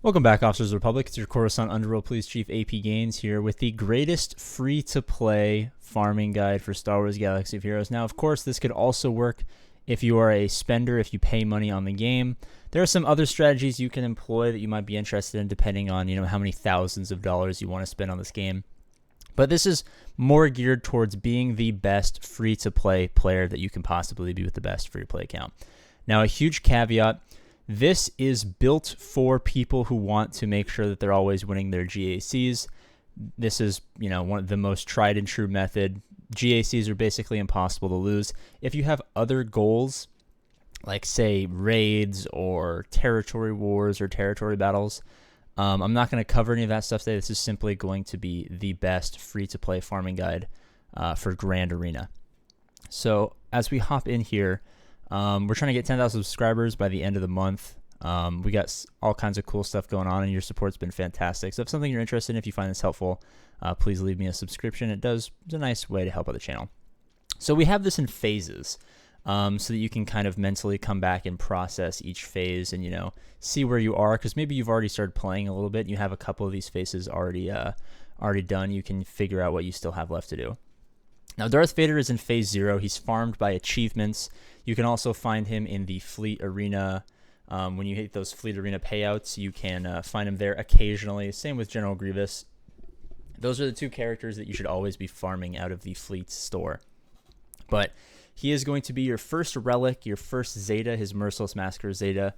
Welcome back, Officers of the Republic. It's your Coruscant Underworld Police Chief APGAINS here with the greatest free-to-play farming guide for Star Wars Galaxy of Heroes. Now, of course, this could also work if you are a spender, if you pay money on the game. There are some other strategies you can employ that you might be interested in depending on, how many thousands of dollars you want to spend on this game. But this is more geared towards being the best free-to-play player that you can possibly be with the best free-to-play account. Now, a huge caveat. This is built for people who want to make sure that they're always winning their GACs. This is, one of the most tried and true method. GACs are basically impossible to lose. If you have other goals, like say raids or territory wars or territory battles, I'm not going to cover any of that stuff today. This is simply going to be the best free-to-play farming guide for Grand Arena. So as we hop in here, we're trying to get 10,000 subscribers by the end of the month. We got all kinds of cool stuff going on, and your support's been fantastic. So if something you're interested in, if you find this helpful, please leave me a subscription. It's a nice way to help out the channel. So we have this in phases, so that you can kind of mentally come back and process each phase and, see where you are, because maybe you've already started playing a little bit and you have a couple of these phases already done. You can figure out what you still have left to do. Now, Darth Vader is in Phase 0. He's farmed by achievements. You can also find him in the Fleet Arena. When you hit those Fleet Arena payouts, you can find him there occasionally. Same with General Grievous. Those are the two characters that you should always be farming out of the Fleet store. But he is going to be your first relic, your first Zeta, his Merciless Massacre Zeta.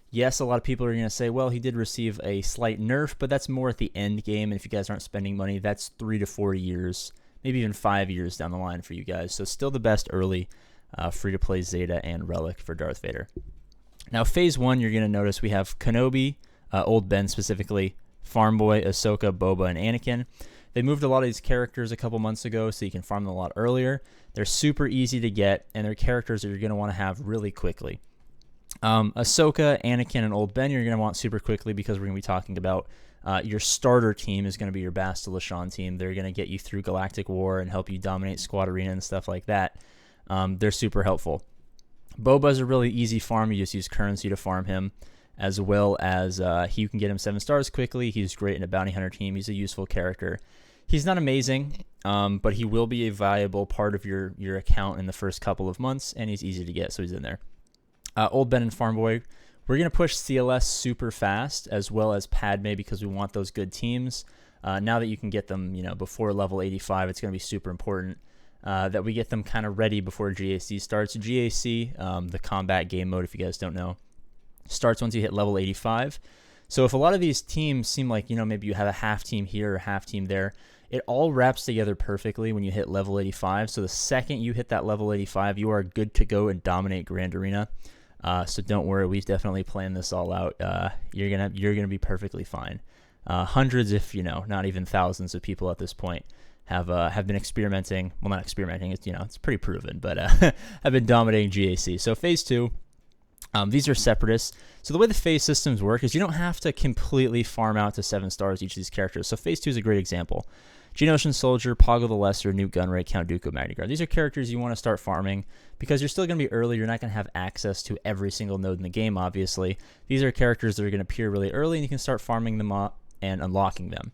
Yes, a lot of people are going to say, well, he did receive a slight nerf, but that's more at the end game. And if you guys aren't spending money, that's 3 to 4 years, maybe even 5 years down the line for you guys. So still the best early free-to-play Zeta and relic for Darth Vader. Now, Phase 1, you're going to notice we have Kenobi, Old Ben specifically, Farm Boy, Ahsoka, Boba, and Anakin. They moved a lot of these characters a couple months ago, so you can farm them a lot earlier. They're super easy to get, and they're characters that you're going to want to have really quickly. Ahsoka, Anakin, and Old Ben you're going to want super quickly because we're going to be talking about your starter team is going to be your Bastila Shan team. They're going to get you through Galactic War and help you dominate Squad Arena and stuff like that. They're super helpful. Boba's a really easy farm. You just use currency to farm him, as well as you can get him 7 stars quickly. He's great in a bounty hunter team. He's a useful character. He's not amazing, but he will be a viable part of your account in the first couple of months, and he's easy to get, so he's in there. Old Ben and Farm Boy, we're going to push CLS super fast, as well as Padme, because we want those good teams. Now that you can get them, before level 85, it's going to be super important that we get them kind of ready before GAC starts. GAC, the combat game mode, if you guys don't know, starts once you hit level 85. So if a lot of these teams seem like, maybe you have a half team here or half team there, it all wraps together perfectly when you hit level 85. So the second you hit that level 85, you are good to go and dominate Grand Arena. So don't worry, we've definitely planned this all out. You're gonna be perfectly fine. Hundreds, if not even thousands of people at this point have been experimenting. Well, not experimenting. It's pretty proven, but have been dominating GAC. So Phase 2, these are Separatists. So the way the phase systems work is you don't have to completely farm out to 7 stars each of these characters. So Phase 2 is a great example. Geonosian Soldier, Poggle the Lesser, Newt Gunray, Count Dooku, Magna Guard. These are characters you want to start farming because you're still going to be early. You're not going to have access to every single node in the game, obviously. These are characters that are going to appear really early, and you can start farming them up and unlocking them.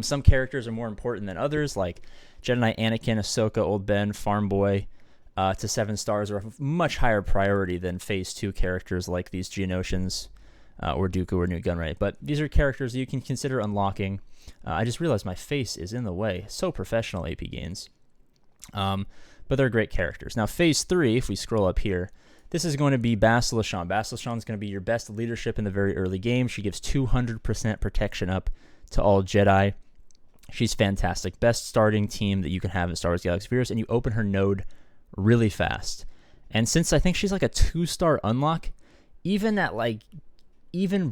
Some characters are more important than others, like Jedi, Anakin, Ahsoka, Old Ben, Farm Boy, to 7 stars are a much higher priority than Phase 2 characters like these Geonosians or Dooku or Newt Gunray. But these are characters that you can consider unlocking. I just realized my face is in the way. So professional, APGAINS. But they're great characters. Now, Phase 3, if we scroll up here, this is going to be Bastila Shan. Bastila Shan is going to be your best leadership in the very early game. She gives 200% protection up to all Jedi. She's fantastic. Best starting team that you can have in Star Wars Galaxy of Heroes, and you open her node really fast. And since I think she's like a 2-star unlock, even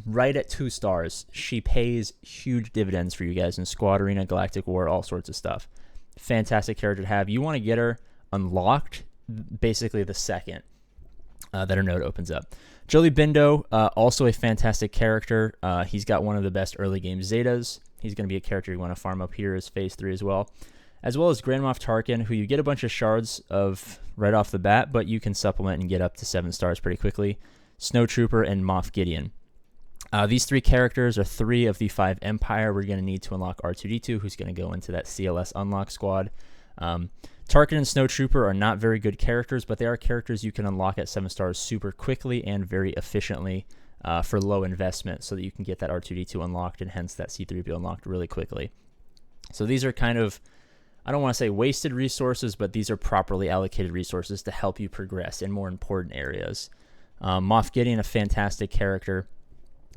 right at 2 stars, she pays huge dividends for you guys in Squad Arena, Galactic War, all sorts of stuff. Fantastic character to have. You want to get her unlocked basically the second that her node opens up. Jolie Bindo, also a fantastic character. He's got one of the best early game Zetas. He's going to be a character you want to farm up here as Phase 3 as well as Grand Moff Tarkin, who you get a bunch of shards of right off the bat, but you can supplement and get up to 7 stars pretty quickly. Snowtrooper and Moff Gideon. These 3 characters are 3 of the 5 Empire we're going to need to unlock R2-D2, who's going to go into that CLS unlock squad. Tarkin and Snowtrooper are not very good characters, but they are characters you can unlock at 7 stars super quickly and very efficiently for low investment, so that you can get that R2-D2 unlocked and hence that C3PO unlocked really quickly. So these are kind of, I don't want to say wasted resources, but these are properly allocated resources to help you progress in more important areas. Moff Gideon, a fantastic character.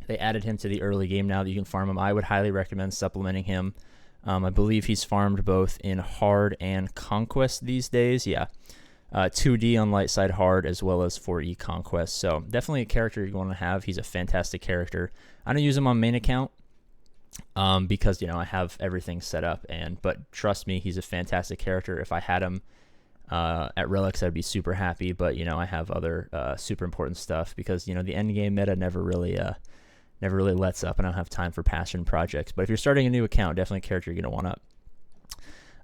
They added him to the early game now that you can farm him. I would highly recommend supplementing him. I believe he's farmed both in hard and conquest these days. Yeah, 2D on light side hard as well as 4E conquest. So definitely a character you're going to have. He's a fantastic character. I don't use him on main account because, you know, I have everything set up. But trust me, he's a fantastic character. If I had him at Relics, I'd be super happy. But, you know, I have other super important stuff because, you know, the endgame meta never really lets up, and I don't have time for passion projects. But if you're starting a new account, definitely a character you're going to want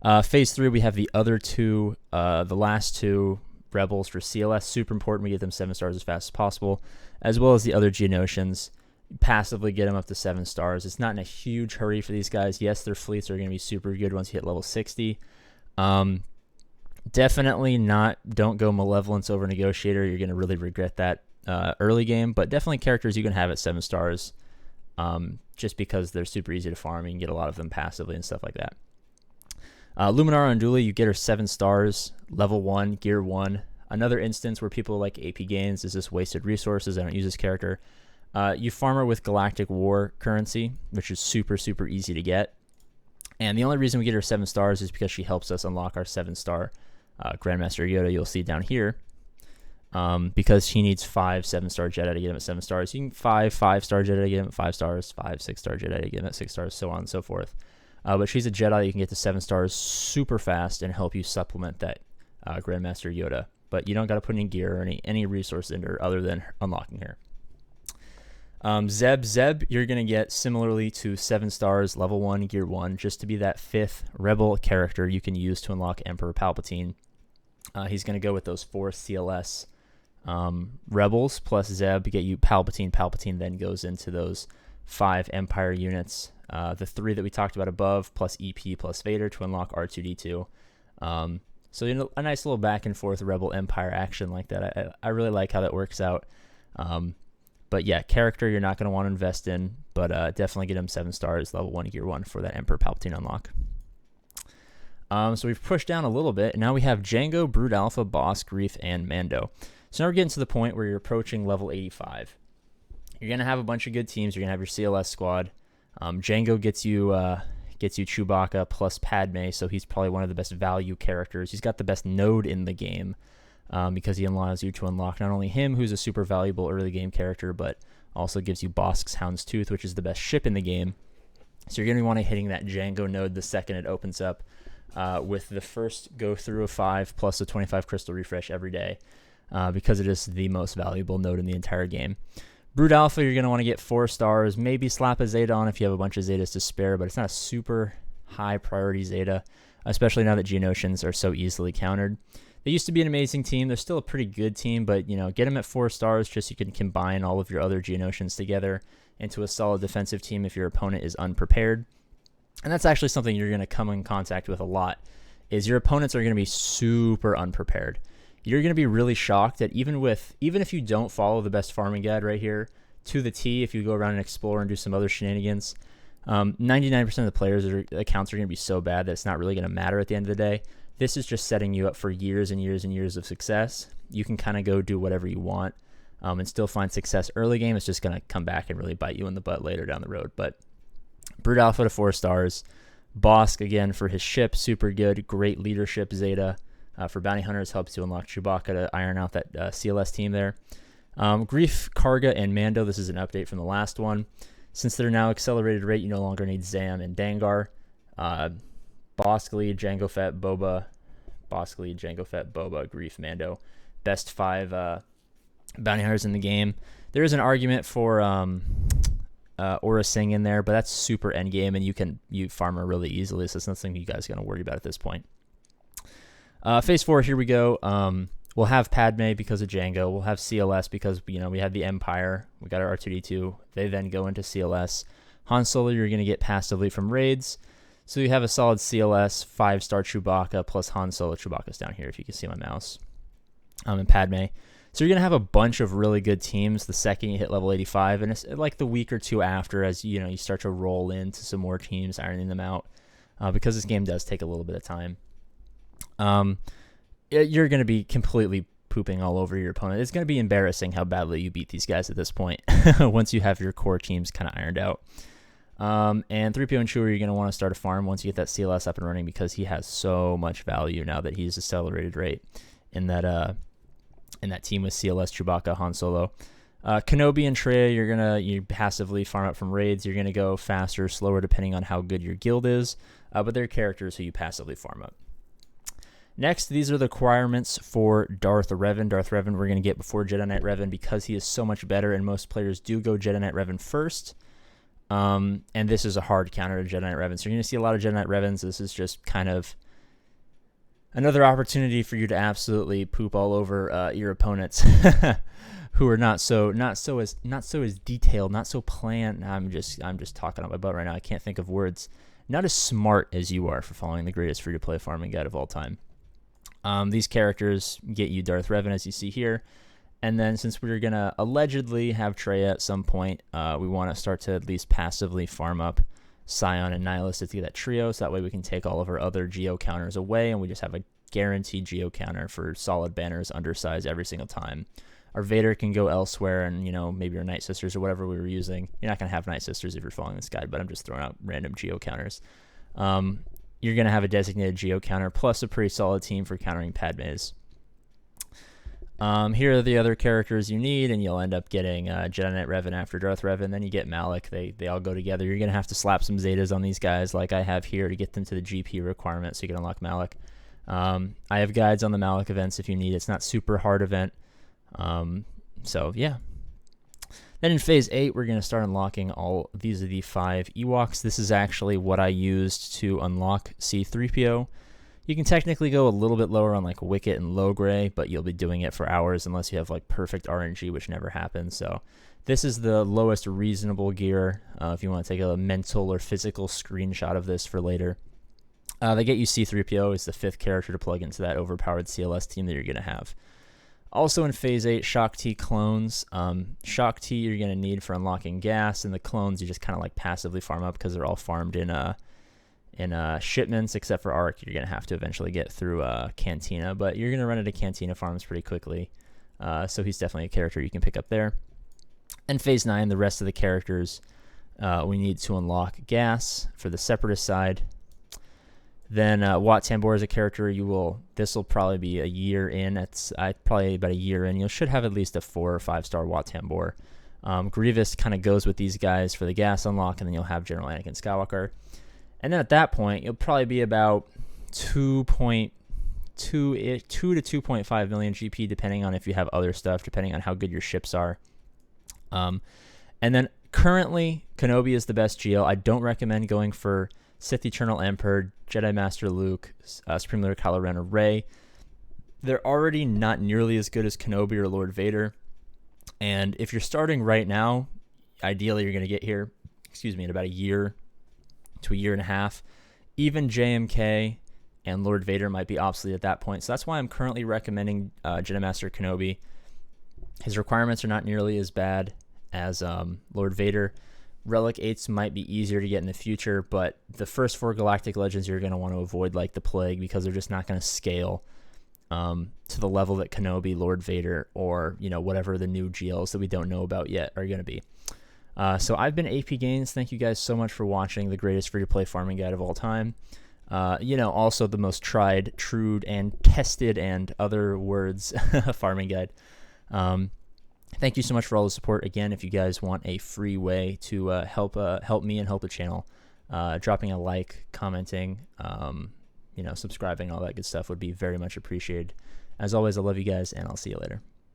up. Phase 3, we have the other 2, the last 2 rebels for CLS. Super important we get them 7 stars as fast as possible, as well as the other Geonosians. Passively get them up to 7 stars. It's not in a huge hurry for these guys. Yes, their fleets are going to be super good once you hit level 60. Definitely don't go Malevolence over Negotiator. You're going to really regret that early game, but definitely characters you can have at 7 stars just because they're super easy to farm. You can get a lot of them passively and stuff like that. Luminara Unduli, you get her 7 stars, level 1, gear 1. Another instance where people like APGAINS is just wasted resources. I don't use this character. You farm her with Galactic War currency, which is super, super easy to get. And the only reason we get her 7 stars is because she helps us unlock our 7-star Grandmaster Yoda you'll see down here. Because he needs 5 7-star Jedi to get him at 7 stars. You can 5-5-star Jedi to get him at 5 stars, 5 6-star Jedi to get him at 6 stars, so on and so forth. But she's a Jedi you can get to 7 stars super fast and help you supplement that Grandmaster Yoda. But you don't got to put any gear or any resources into her other than unlocking her. Zeb, you're going to get similarly to 7 stars, level 1, gear 1, just to be that 5th rebel character you can use to unlock Emperor Palpatine. He's going to go with those 4 CLS rebels plus Zeb to get you Palpatine. Palpatine then goes into those 5 Empire units. The 3 that we talked about above plus EP plus Vader to unlock R2-D2. So you know, a nice little back and forth Rebel Empire action like that. I really like how that works out. But yeah, character you're not going to want to invest in, but definitely get him 7 stars, level 1, gear 1 for that Emperor Palpatine unlock. So we've pushed down a little bit, and now we have Jango, Brood Alpha, Boss, Greef, and Mando. So now we're getting to the point where you're approaching level 85. You're going to have a bunch of good teams. You're going to have your CLS squad. Jango gets you Chewbacca plus Padme, so he's probably one of the best value characters. He's got the best node in the game because he allows you to unlock not only him, who's a super valuable early game character, but also gives you Bosk's Houndstooth, which is the best ship in the game. So you're going to want to hitting that Jango node the second it opens up with the first go through of 5 plus a 25 crystal refresh every day because it is the most valuable node in the entire game. Brood Alpha, you're going to want to get 4 stars, maybe slap a Zeta on if you have a bunch of Zetas to spare, but it's not a super high priority Zeta, especially now that Geonosians are so easily countered. They used to be an amazing team. They're still a pretty good team, but you know, get them at 4 stars just so you can combine all of your other Geonosians together into a solid defensive team if your opponent is unprepared. And that's actually something you're going to come in contact with a lot, is your opponents are going to be super unprepared. You're going to be really shocked that even if you don't follow the best farming guide right here to the T, if you go around and explore and do some other shenanigans, 99% of the players' accounts are going to be so bad that it's not really going to matter at the end of the day. This is just setting you up for years and years and years of success. You can kind of go do whatever you want and still find success early game. It's just going to come back and really bite you in the butt later down the road. But Brood Alpha to 4 stars. Bosk, again, for his ship, super good. Great leadership Zeta. For bounty hunters, helps you unlock Chewbacca to iron out that CLS team there. Greef, Karga, and Mando, this is an update from the last one. Since they're now accelerated rate, you no longer need Zam and Dangar. Bosk lead, Jango Fett, Boba. Bosk lead, Jango Fett, Boba, Greef, Mando. Best 5 bounty hunters in the game. There is an argument for Aura Singh in there, but that's super endgame, and you farm her really easily, so it's nothing you guys are going to worry about at this point. Phase 4, here we go. We'll have Padme because of Jango. We'll have CLS because, we had the Empire. We got our R2-D2. They then go into CLS. Han Solo, you're going to get passively from raids. So you have a solid CLS, 5-star Chewbacca, plus Han Solo. Chewbacca's down here, if you can see my mouse. And Padme. So you're going to have a bunch of really good teams the second you hit level 85. And it's like the week or two after, as you start to roll into some more teams, ironing them out. Because this game does take a little bit of time. You're going to be completely pooping all over your opponent. It's going to be embarrassing how badly you beat these guys at this point once you have your core teams kind of ironed out. And 3PO and Chewie, you're going to want to start a farm once you get that CLS up and running because he has so much value now that he's accelerated rate in that team with CLS, Chewbacca, Han Solo. Kenobi and Traya, you passively farm up from raids. You're going to go faster, slower, depending on how good your guild is, but they're characters who you passively farm up. Next, these are the requirements for Darth Revan. Darth Revan we're going to get before Jedi Knight Revan because he is so much better, and most players do go Jedi Knight Revan first. And this is a hard counter to Jedi Knight Revan. So you're going to see a lot of Jedi Knight Revans. This is just kind of another opportunity for you to absolutely poop all over your opponents who are not so as detailed, not so planned. I'm just talking on my butt right now. I can't think of words. Not as smart as you are for following the greatest free-to-play farming guide of all time. These characters get you Darth Revan, as you see here. And then since we're going to allegedly have Traya at some point, we want to start to at least passively farm up Scion and Nihilus to get that trio, so that way we can take all of our other Geo counters away, and we just have a guaranteed Geo counter for solid banners, undersized every single time. Our Vader can go elsewhere, and maybe your Night Sisters or whatever we were using. You're not going to have Night Sisters if you're following this guide, but I'm just throwing out random Geo counters. You're going to have a designated Geo counter plus a pretty solid team for countering Padmes. Here are the other characters you need, and you'll end up getting Jedi Knight Revan after Darth Revan. Then you get Malak. They all go together. You're going to have to slap some Zetas on these guys like I have here to get them to the GP requirement so you can unlock Malak. I have guides on the Malak events if you need. It's not super hard event. So, yeah. Then in Phase 8, we're going to start unlocking all these are the 5 Ewoks. This is actually what I used to unlock C-3PO. You can technically go a little bit lower on like Wicket and Low Gray, but you'll be doing it for hours unless you have like perfect RNG, which never happens. So this is the lowest reasonable gear if you want to take a mental or physical screenshot of this for later. They get you C-3PO as the 5th character to plug into that overpowered CLS team that you're going to have. Also in Phase 8, Shock T clones. Shock T you're going to need for unlocking gas, and the clones you just kind of like passively farm up because they're all farmed in shipments, except for Arc. You're going to have to eventually get through Cantina, but you're going to run into Cantina farms pretty quickly. So he's definitely a character you can pick up there. And Phase 9, the rest of the characters we need to unlock gas for the Separatist side. Then Wat Tambor is a character this will probably be a year in. It's probably about a year in. You should have at least a 4 or 5-star Wat Tambor. Grievous kind of goes with these guys for the gas unlock, and then you'll have General Anakin Skywalker. And then at that point, you'll probably be about 2.2 to 2.5 million GP, depending on if you have other stuff, depending on how good your ships are. And then currently, Kenobi is the best Geo. I don't recommend going for Sith Eternal Emperor, Jedi Master Luke, Supreme Leader Kylo Ren, or Rey. They're already not nearly as good as Kenobi or Lord Vader. And if you're starting right now, ideally you're going to get here, in about a year to a year and a half. Even JMK and Lord Vader might be obsolete at that point. So that's why I'm currently recommending Jedi Master Kenobi. His requirements are not nearly as bad as Lord Vader. Relic 8s might be easier to get in the future, but the first 4 Galactic Legends you're going to want to avoid like the plague because they're just not going to scale to the level that Kenobi, Lord Vader, or whatever the new GLs that we don't know about yet are going to be. So I've been APGAINS. Thank you guys so much for watching the greatest free-to-play farming guide of all time. Also the most tried, true, and tested, and other words farming guide. Thank you so much for all the support. Again, if you guys want a free way to help me and help the channel, dropping a like, commenting, subscribing, all that good stuff would be very much appreciated. As always, I love you guys, and I'll see you later.